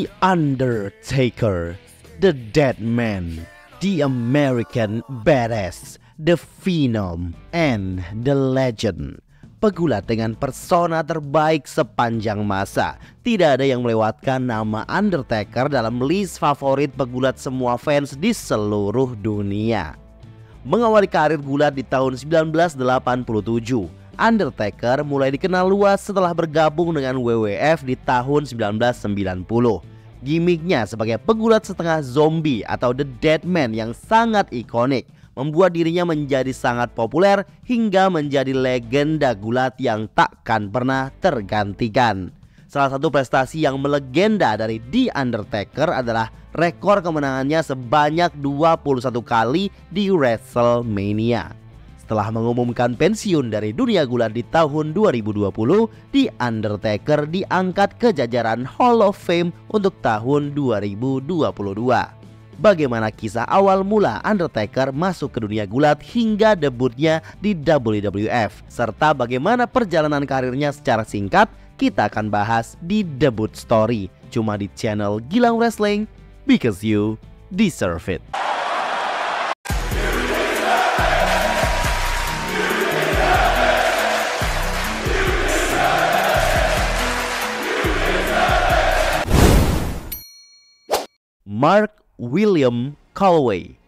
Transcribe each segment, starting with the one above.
The Undertaker, The Dead Man, The American Badass, The Phenom, and The Legend. Pegulat dengan persona terbaik sepanjang masa. Tidak ada yang melewatkan nama Undertaker dalam list favorit pegulat semua fans di seluruh dunia. Mengawali karir gulat di tahun 1987, Undertaker mulai dikenal luas setelah bergabung dengan WWF di tahun 1990. Gimiknya sebagai pegulat setengah zombie atau The Dead Man yang sangat ikonik membuat dirinya menjadi sangat populer hingga menjadi legenda gulat yang takkan pernah tergantikan. Salah satu prestasi yang melegenda dari The Undertaker adalah rekor kemenangannya sebanyak 21 kali di WrestleMania. Setelah mengumumkan pensiun dari dunia gulat di tahun 2020, The Undertaker diangkat ke jajaran Hall of Fame untuk tahun 2022. Bagaimana kisah awal mula Undertaker masuk ke dunia gulat hingga debutnya di WWF, serta bagaimana perjalanan karirnya secara singkat, kita akan bahas di Debut Story, cuma di channel Gilang Wrestling, because you deserve it. Mark William Calloway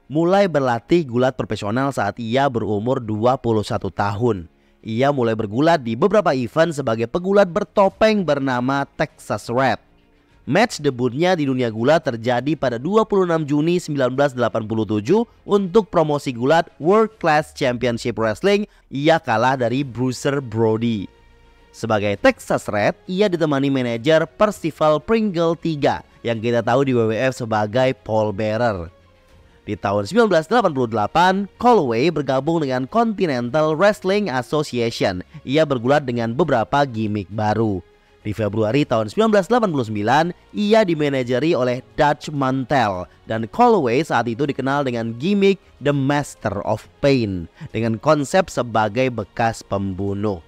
mulai berlatih gulat profesional saat ia berumur 21 tahun. Ia mulai bergulat di beberapa event sebagai pegulat bertopeng bernama Texas Red. Match debutnya di dunia gulat terjadi pada 26 Juni 1987 untuk promosi gulat World Class Championship Wrestling. Ia kalah dari Bruiser Brody. Sebagai Texas Red, ia ditemani manajer Percival Pringle III yang kita tahu di WWF sebagai Paul Bearer. Di tahun 1988, Calloway bergabung dengan Continental Wrestling Association. Ia bergulat dengan beberapa gimmick baru. Di Februari tahun 1989, ia dimanajeri oleh Dutch Mantel dan Calloway saat itu dikenal dengan gimmick The Master of Pain dengan konsep sebagai bekas pembunuh.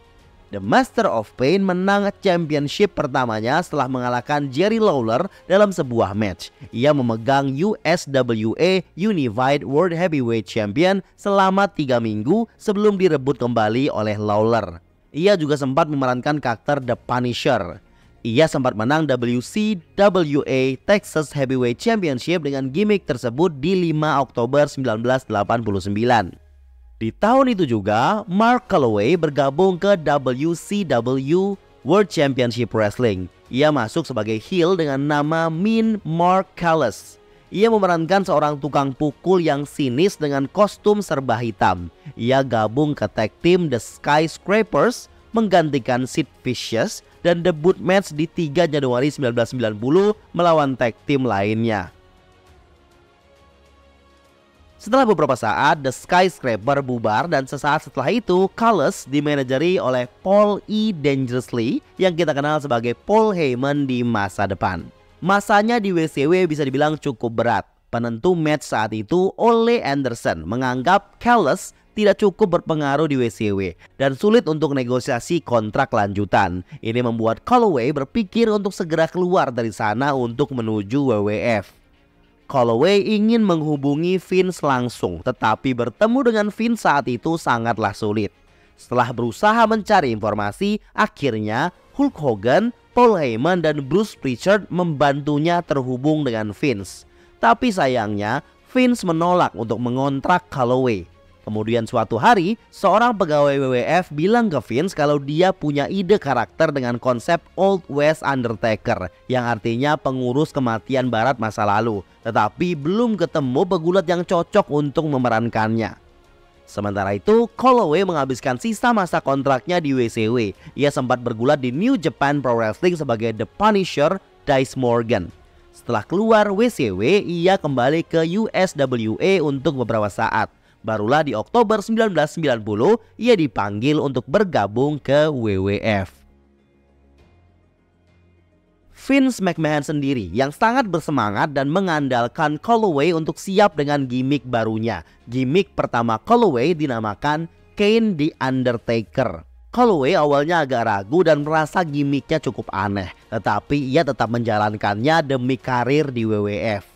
The Master of Pain menang championship pertamanya setelah mengalahkan Jerry Lawler dalam sebuah match. Ia memegang USWA Unified World Heavyweight Champion selama 3 minggu sebelum direbut kembali oleh Lawler. Ia juga sempat memerankan karakter The Punisher. Ia sempat menang WCWA Texas Heavyweight Championship dengan gimmick tersebut di 5 Oktober 1989. Di tahun itu juga, Mark Calloway bergabung ke WCW World Championship Wrestling. Ia masuk sebagai heel dengan nama Mean Mark Callous. Ia memerankan seorang tukang pukul yang sinis dengan kostum serba hitam. Ia gabung ke tag team The Skyscrapers, menggantikan Sid Vicious, dan debut match di 3 Januari 1990 melawan tag team lainnya. Setelah beberapa saat, The Skyscraper bubar dan sesaat setelah itu, Callous dimanajeri oleh Paul E. Dangerously yang kita kenal sebagai Paul Heyman di masa depan. Masanya di WCW bisa dibilang cukup berat. Penentu match saat itu, Ole Anderson, menganggap Callous tidak cukup berpengaruh di WCW dan sulit untuk negosiasi kontrak lanjutan. Ini membuat Calloway berpikir untuk segera keluar dari sana untuk menuju WWF. Calloway ingin menghubungi Vince langsung, tetapi bertemu dengan Vince saat itu sangatlah sulit. Setelah berusaha mencari informasi, akhirnya Hulk Hogan, Paul Heyman, dan Bruce Pritchard membantunya terhubung dengan Vince. Tapi sayangnya, Vince menolak untuk mengontrak Calloway. Kemudian suatu hari, seorang pegawai WWF bilang ke Vince kalau dia punya ide karakter dengan konsep Old West Undertaker, yang artinya pengurus kematian barat masa lalu, tetapi belum ketemu pegulat yang cocok untuk memerankannya. Sementara itu, Calloway menghabiskan sisa masa kontraknya di WCW. Ia sempat bergulat di New Japan Pro Wrestling sebagai The Punisher Dice Morgan. Setelah keluar WCW, ia kembali ke USWA untuk beberapa saat. Barulah di Oktober 1990 ia dipanggil untuk bergabung ke WWF. Vince McMahon sendiri yang sangat bersemangat dan mengandalkan Calloway untuk siap dengan gimmick barunya. Gimmick pertama Calloway dinamakan Kane the Undertaker. Calloway awalnya agak ragu dan merasa gimmicknya cukup aneh, tetapi ia tetap menjalankannya demi karir di WWF.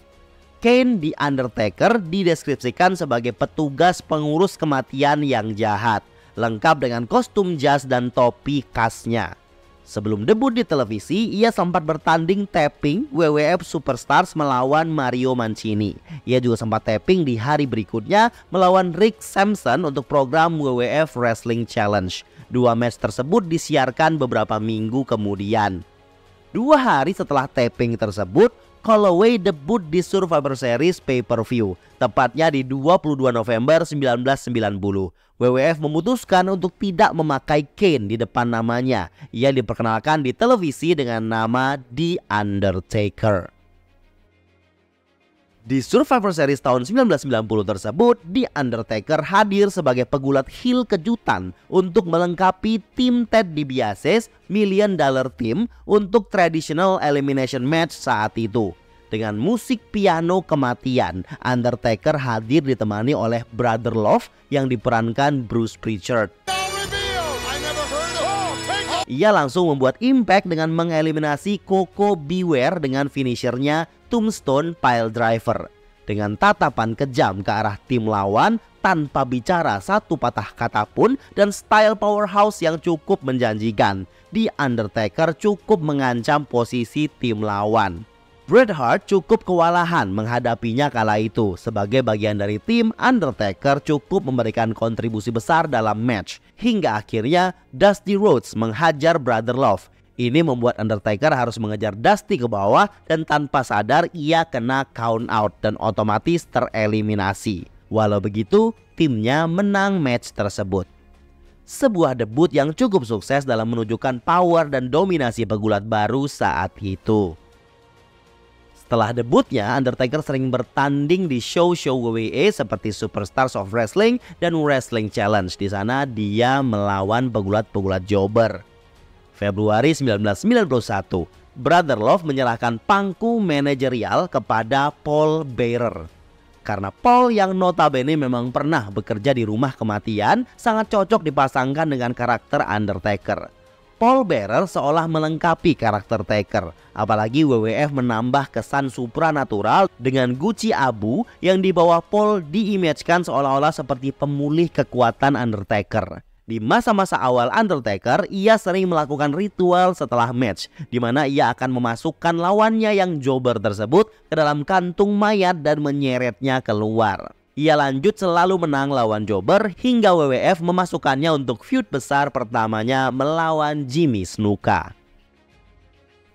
Kane The Undertaker dideskripsikan sebagai petugas pengurus kematian yang jahat, lengkap dengan kostum jas dan topi khasnya. Sebelum debut di televisi, ia sempat bertanding taping WWF Superstars melawan Mario Mancini. Ia juga sempat taping di hari berikutnya melawan Rick Sampson untuk program WWF Wrestling Challenge. Dua match tersebut disiarkan beberapa minggu kemudian. 2 hari setelah taping tersebut, Calloway debut di Survivor Series pay-per-view, tepatnya di 22 November 1990. WWF memutuskan untuk tidak memakai Kane di depan namanya. Ia diperkenalkan di televisi dengan nama The Undertaker. Di Survivor Series tahun 1990 tersebut, The Undertaker hadir sebagai pegulat heel kejutan untuk melengkapi tim Ted DiBiase's $1 Million Team untuk traditional elimination match saat itu. Dengan musik piano kematian, Undertaker hadir ditemani oleh Brother Love yang diperankan Bruce Pritchard. Ia langsung membuat impact dengan mengeliminasi Koko B. Ware dengan finishernya Tombstone Piledriver. Dengan tatapan kejam ke arah tim lawan tanpa bicara satu patah kata pun dan style powerhouse yang cukup menjanjikan, The Undertaker cukup mengancam posisi tim lawan. Bret Hart cukup kewalahan menghadapinya kala itu. Sebagai bagian dari tim, Undertaker cukup memberikan kontribusi besar dalam match. Hingga akhirnya Dusty Rhodes menghajar Brother Love. Ini membuat Undertaker harus mengejar Dusty ke bawah dan tanpa sadar ia kena count out dan otomatis tereliminasi. Walau begitu, timnya menang match tersebut. Sebuah debut yang cukup sukses dalam menunjukkan power dan dominasi pegulat baru saat itu. Setelah debutnya, Undertaker sering bertanding di show-show WWE seperti Superstars of Wrestling dan Wrestling Challenge. Di sana dia melawan pegulat-pegulat jobber. Februari 1991, Brother Love menyerahkan pangku manajerial kepada Paul Bearer. Karena Paul yang notabene memang pernah bekerja di rumah kematian, sangat cocok dipasangkan dengan karakter Undertaker. Paul Bearer seolah melengkapi karakter Taker. Apalagi WWF menambah kesan supranatural dengan guci abu yang dibawa Paul diimagekan seolah-olah seperti pemulih kekuatan Undertaker. Di masa-masa awal Undertaker, ia sering melakukan ritual setelah match, di mana ia akan memasukkan lawannya yang jobber tersebut ke dalam kantung mayat dan menyeretnya keluar. Ia lanjut selalu menang lawan jobber hingga WWF memasukkannya untuk feud besar pertamanya melawan Jimmy Snuka.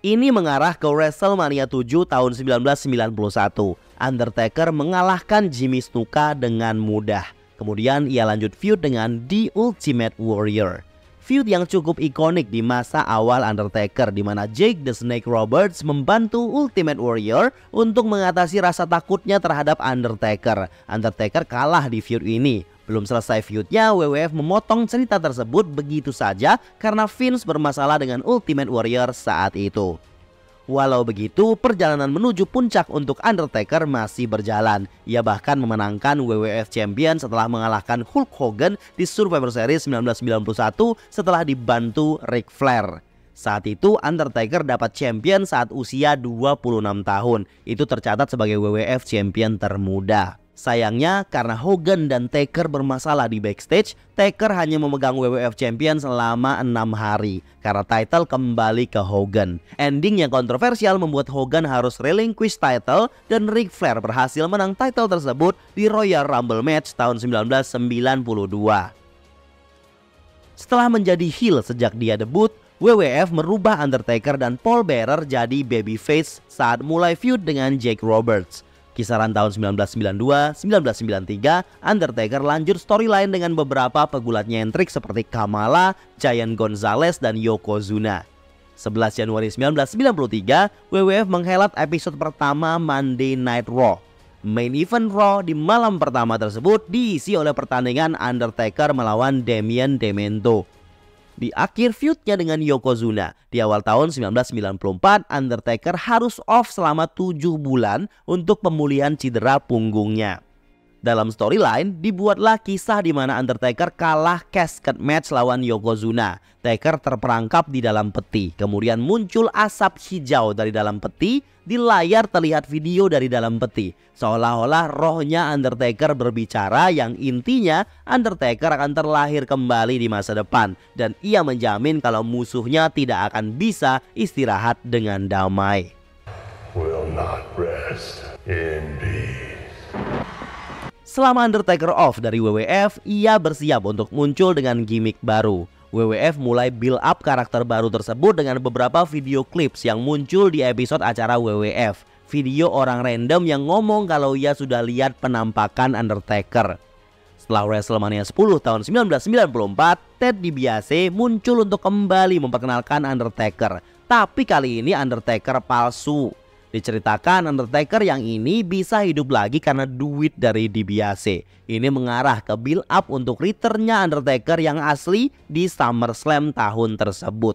Ini mengarah ke WrestleMania 7 tahun 1991. Undertaker mengalahkan Jimmy Snuka dengan mudah. Kemudian ia lanjut feud dengan The Ultimate Warrior. Feud yang cukup ikonik di masa awal Undertaker, di mana Jake the Snake Roberts membantu Ultimate Warrior untuk mengatasi rasa takutnya terhadap Undertaker. Undertaker kalah di feud ini. Belum selesai feudnya, WWF memotong cerita tersebut begitu saja karena Vince bermasalah dengan Ultimate Warrior saat itu. Walau begitu, perjalanan menuju puncak untuk Undertaker masih berjalan. Ia bahkan memenangkan WWF Champion setelah mengalahkan Hulk Hogan di Survivor Series 1991 setelah dibantu Ric Flair. Saat itu Undertaker dapat champion saat usia 26 tahun. Itu tercatat sebagai WWF Champion termuda. Sayangnya karena Hogan dan Taker bermasalah di backstage, Taker hanya memegang WWF Champion selama 6 hari karena title kembali ke Hogan. Ending yang kontroversial membuat Hogan harus relinquish title dan Ric Flair berhasil menang title tersebut di Royal Rumble match tahun 1992. Setelah menjadi heel sejak dia debut, WWF merubah Undertaker dan Paul Bearer jadi babyface saat mulai feud dengan Jake Roberts. Kisaran tahun 1992-1993, Undertaker lanjut storyline dengan beberapa pegulat nyentrik seperti Kamala, Giant Gonzalez, dan Yokozuna. 11 Januari 1993, WWF menghelat episode pertama Monday Night Raw. Main event Raw di malam pertama tersebut diisi oleh pertandingan Undertaker melawan Damien Demento. Di akhir feudnya dengan Yokozuna, di awal tahun 1994, Undertaker harus off selama 7 bulan untuk pemulihan cedera punggungnya. Dalam storyline, dibuatlah kisah di mana Undertaker kalah casket match lawan Yokozuna. Taker terperangkap di dalam peti. Kemudian muncul asap hijau dari dalam peti. Di layar terlihat video dari dalam peti. Seolah-olah rohnya Undertaker berbicara yang intinya Undertaker akan terlahir kembali di masa depan. Dan ia menjamin kalau musuhnya tidak akan bisa istirahat dengan damai. Will not rest in peace. Selama Undertaker off dari WWF, ia bersiap untuk muncul dengan gimmick baru. WWF mulai build up karakter baru tersebut dengan beberapa video clips yang muncul di episode acara WWF. Video orang random yang ngomong kalau ia sudah lihat penampakan Undertaker. Setelah WrestleMania 10 tahun 1994, Ted DiBiase muncul untuk kembali memperkenalkan Undertaker. Tapi kali ini Undertaker palsu. Diceritakan Undertaker yang ini bisa hidup lagi karena duit dari DiBiase. Ini mengarah ke build up untuk returnnya Undertaker yang asli di SummerSlam tahun tersebut.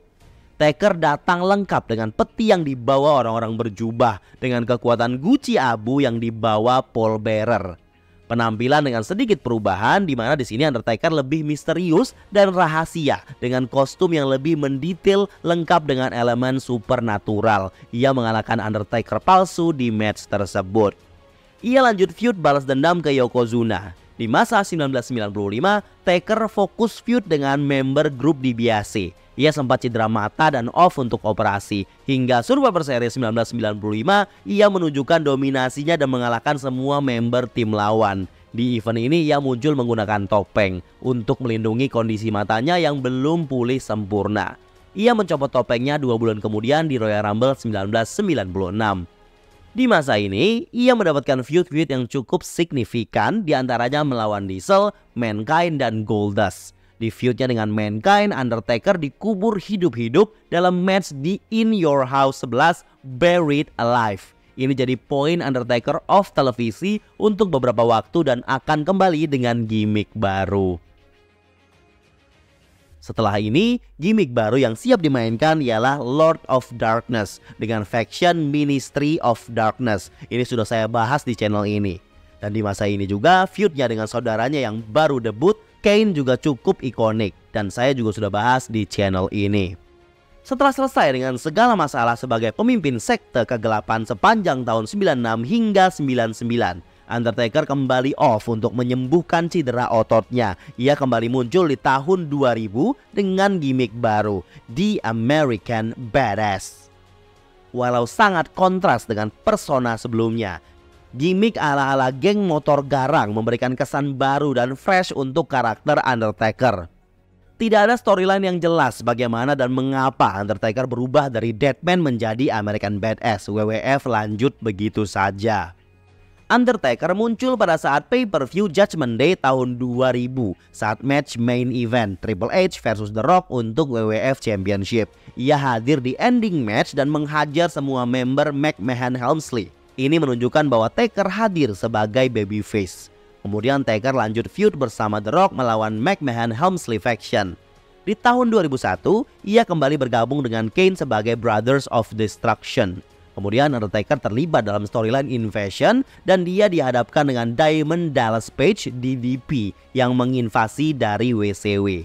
Taker datang lengkap dengan peti yang dibawa orang-orang berjubah dengan kekuatan guci abu yang dibawa Paul Bearer. Penampilan dengan sedikit perubahan di mana di sini Undertaker lebih misterius dan rahasia dengan kostum yang lebih mendetail lengkap dengan elemen supernatural. Ia mengalahkan Undertaker palsu di match tersebut. Ia lanjut feud balas dendam ke Yokozuna. Di masa 1995, Taker fokus feud dengan member grup DiBiase. Ia sempat cedera mata dan off untuk operasi. Hingga Survivor Series 1995, ia menunjukkan dominasinya dan mengalahkan semua member tim lawan. Di event ini ia muncul menggunakan topeng untuk melindungi kondisi matanya yang belum pulih sempurna. Ia mencopot topengnya 2 bulan kemudian di Royal Rumble 1996. Di masa ini, ia mendapatkan feud-feud yang cukup signifikan, diantaranya melawan Diesel, Mankind, dan Goldust. Di feudnya dengan Mankind, Undertaker dikubur hidup-hidup dalam match di In Your House 11 Buried Alive. Ini jadi poin Undertaker off televisi untuk beberapa waktu dan akan kembali dengan gimmick baru. Setelah ini, gimmick baru yang siap dimainkan ialah Lord of Darkness dengan faction Ministry of Darkness. Ini sudah saya bahas di channel ini. Dan di masa ini juga feudnya dengan saudaranya yang baru debut, Kane, juga cukup ikonik. Dan saya juga sudah bahas di channel ini. Setelah selesai dengan segala masalah sebagai pemimpin sekte kegelapan sepanjang tahun 96 hingga 99, Undertaker kembali off untuk menyembuhkan cedera ototnya. Ia kembali muncul di tahun 2000 dengan gimmick baru, The American Badass. Walau sangat kontras dengan persona sebelumnya, gimmick ala-ala geng motor garang memberikan kesan baru dan fresh untuk karakter Undertaker. Tidak ada storyline yang jelas bagaimana dan mengapa Undertaker berubah dari Deadman menjadi American Badass. WWF lanjut begitu saja. Undertaker muncul pada saat pay-per-view Judgment Day tahun 2000 saat match main event Triple H versus The Rock untuk WWF Championship. Ia hadir di ending match dan menghajar semua member McMahon-Helmsley. Ini menunjukkan bahwa Taker hadir sebagai babyface. Kemudian Taker lanjut feud bersama The Rock melawan McMahon-Helmsley faction. Di tahun 2001, ia kembali bergabung dengan Kane sebagai Brothers of Destruction. Kemudian Undertaker terlibat dalam storyline Invasion dan dia dihadapkan dengan Diamond Dallas Page DDP yang menginvasi dari WCW.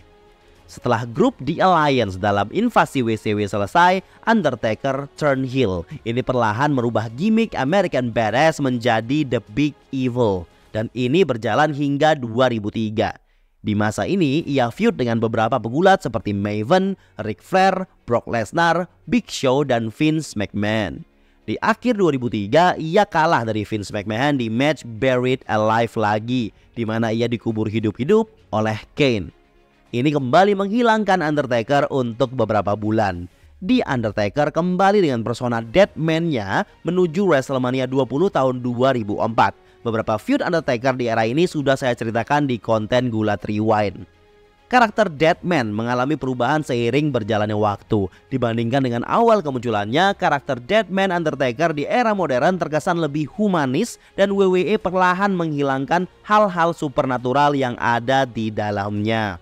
Setelah grup The Alliance dalam invasi WCW selesai, Undertaker turn heel. Ini perlahan merubah gimmick American Badass menjadi The Big Evil. Dan ini berjalan hingga 2003. Di masa ini, ia feud dengan beberapa pegulat seperti Maven, Ric Flair, Brock Lesnar, Big Show, dan Vince McMahon. Di akhir 2003, ia kalah dari Vince McMahon di match Buried Alive lagi, di mana ia dikubur hidup-hidup oleh Kane. Ini kembali menghilangkan Undertaker untuk beberapa bulan. The Undertaker kembali dengan persona Deadman-nya menuju WrestleMania 20 tahun 2004. Beberapa feud Undertaker di era ini sudah saya ceritakan di konten Gulat Rewind. Karakter Deadman mengalami perubahan seiring berjalannya waktu. Dibandingkan dengan awal kemunculannya, karakter Deadman Undertaker di era modern terkesan lebih humanis dan WWE perlahan menghilangkan hal-hal supernatural yang ada di dalamnya.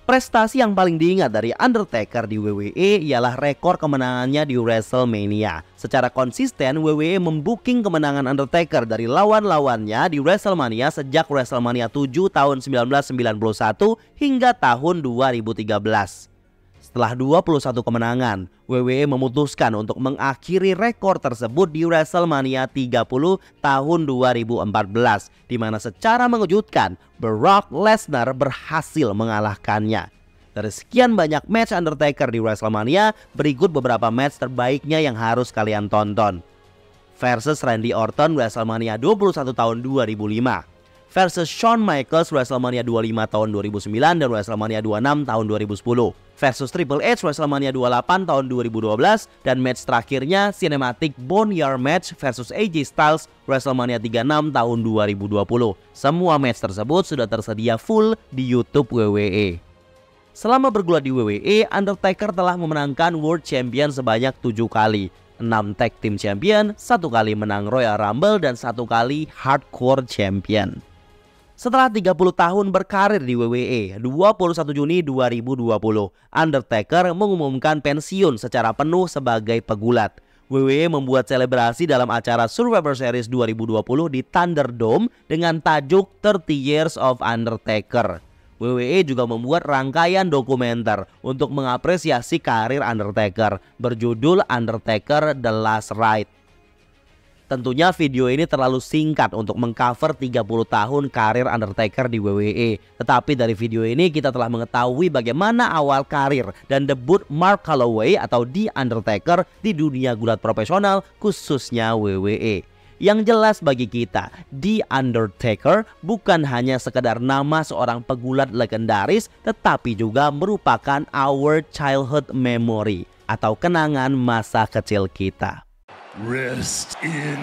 Prestasi yang paling diingat dari Undertaker di WWE ialah rekor kemenangannya di WrestleMania. Secara konsisten, WWE membooking kemenangan Undertaker dari lawan-lawannya di WrestleMania sejak WrestleMania 7 tahun 1991 hingga tahun 2013. Setelah 21 kemenangan, WWE memutuskan untuk mengakhiri rekor tersebut di WrestleMania 30 tahun 2014, di mana secara mengejutkan Brock Lesnar berhasil mengalahkannya. Dari sekian banyak match Undertaker di WrestleMania, berikut beberapa match terbaiknya yang harus kalian tonton. Versus Randy Orton WrestleMania 21 tahun 2005. Versus Shawn Michaels WrestleMania 25 tahun 2009 dan WrestleMania 26 tahun 2010. Versus Triple H WrestleMania 28 tahun 2012 dan match terakhirnya Cinematic Boneyard Match versus AJ Styles WrestleMania 36 tahun 2020. Semua match tersebut sudah tersedia full di YouTube WWE. Selama bergulat di WWE, Undertaker telah memenangkan World Champion sebanyak 7 kali, 6 Tag Team Champion, 1 kali menang Royal Rumble dan 1 kali Hardcore Champion. Setelah 30 tahun berkarir di WWE, 21 Juni 2020, Undertaker mengumumkan pensiun secara penuh sebagai pegulat. WWE membuat selebrasi dalam acara Survivor Series 2020 di Thunderdome dengan tajuk 30 Years of Undertaker. WWE juga membuat rangkaian dokumenter untuk mengapresiasi karir Undertaker berjudul Undertaker The Last Ride. Tentunya video ini terlalu singkat untuk mengcover 30 tahun karir Undertaker di WWE. Tetapi dari video ini kita telah mengetahui bagaimana awal karir dan debut Mark Calaway atau The Undertaker di dunia gulat profesional khususnya WWE. Yang jelas bagi kita, The Undertaker bukan hanya sekedar nama seorang pegulat legendaris, tetapi juga merupakan our childhood memory atau kenangan masa kecil kita. Rest in